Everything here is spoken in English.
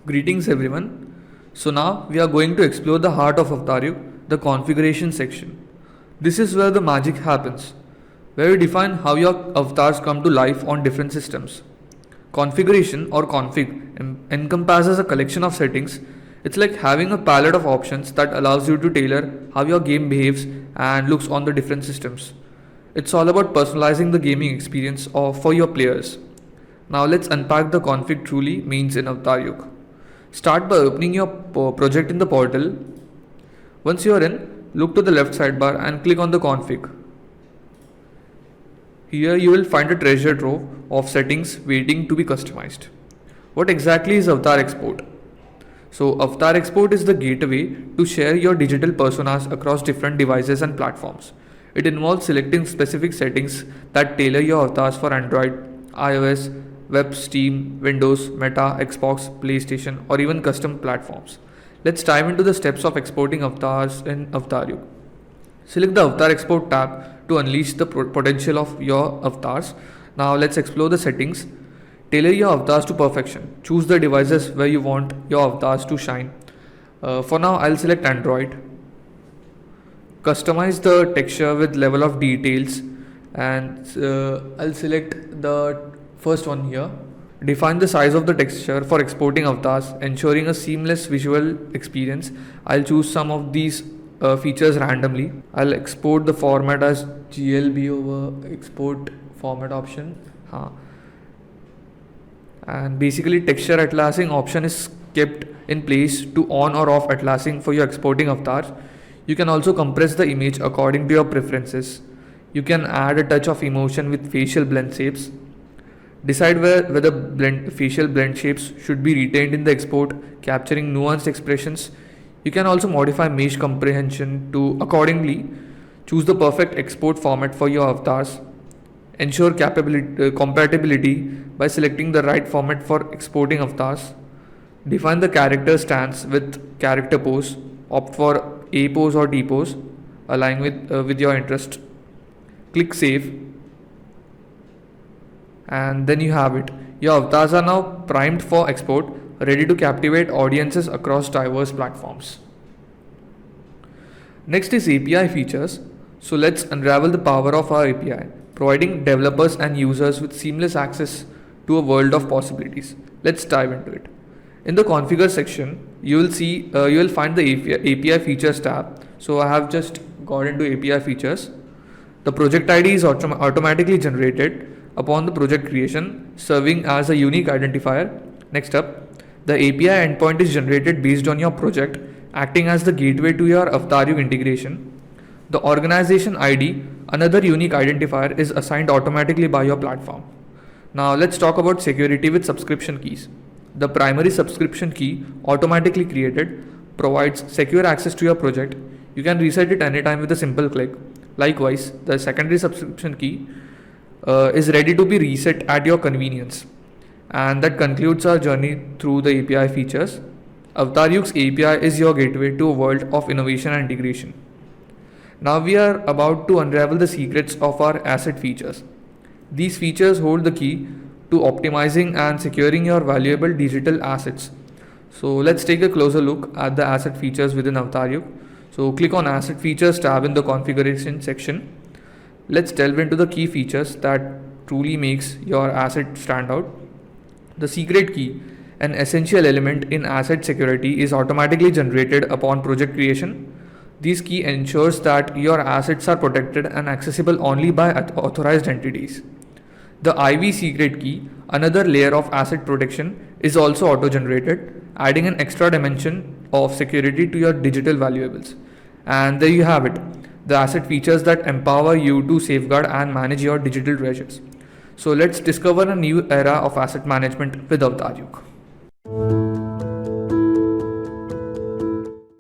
Greetings everyone. So now we are going to explore the heart of Avtaryuk, the configuration section. This is where the magic happens, where we define how your avatars come to life on different systems. Configuration or config encompasses a collection of settings. It's like having a palette of options that allows you to tailor how your game behaves and looks on the different systems. It's all about personalizing the gaming experience for your players. Now let's unpack the config truly means in Avtaryuk. Start by opening your project in the portal. Once you are in, look to the left sidebar and click on the config. Here you will find a treasure trove of settings waiting to be customized. What exactly is Avatar Export? So Avatar Export is the gateway to share your digital personas across different devices and platforms. It involves selecting specific settings that tailor your avatars for Android, iOS, web, Steam, Windows, Meta, Xbox, PlayStation, or even custom platforms. Let's dive into the steps of exporting avatars in Avtaryuk. Select the Avatar Export tab to unleash the potential of your avatars. Now let's explore the settings. Tailor your avatars to perfection. Choose the devices where you want your avatars to shine. For now, I'll select Android. Customize the texture with level of details, and I'll select the first one here. Define the size of the texture for exporting avatars, ensuring a seamless visual experience. I'll choose some of these features randomly. I'll export the format as GLB over export format option. And basically texture atlasing option is kept in place to on or off atlasing for your exporting avatars. You can also compress the image according to your preferences. You can add a touch of emotion with facial blend shapes. Decide whether facial blend shapes should be retained in the export, capturing nuanced expressions. You can also modify mesh comprehension to accordingly. Choose the perfect export format for your avatars. Ensure compatibility by selecting the right format for exporting avatars. Define the character stance with character pose. Opt for A pose or D pose, align with your interest. Click save, and then you have it. Your avatars are now primed for export, ready to captivate audiences across diverse platforms. Next is API features. So let's unravel the power of our API, providing developers and users with seamless access to a world of possibilities. Let's dive into it. In the configure section, you will find the API features tab. So I have just got into API features. The project ID is automatically generated upon the project creation, serving as a unique identifier. Next up, the API endpoint is generated based on your project, acting as the gateway to your Avtaryuk integration. The organization ID, another unique identifier, is assigned automatically by your platform. Now let's talk about security with subscription keys. The primary subscription key, automatically created, provides secure access to your project. You can reset it anytime with a simple click. Likewise, the secondary subscription key is ready to be reset at your convenience. And that concludes our journey through the API features. Avtaryuk's API is your gateway to a world of innovation and integration. Now we are about to unravel the secrets of our asset features. These features hold the key to optimizing and securing your valuable digital assets. So let's take a closer look at the asset features within Avtaryuk. So click on Asset Features tab in the configuration section. Let's delve into the key features that truly makes your asset stand out. The secret key, an essential element in asset security, is automatically generated upon project creation. This key ensures that your assets are protected and accessible only by authorized entities. The IV secret key, another layer of asset protection, is also auto-generated, adding an extra dimension of security to your digital valuables. And there you have it, the asset features that empower you to safeguard and manage your digital treasures. So let's discover a new era of asset management with Avtaryuk.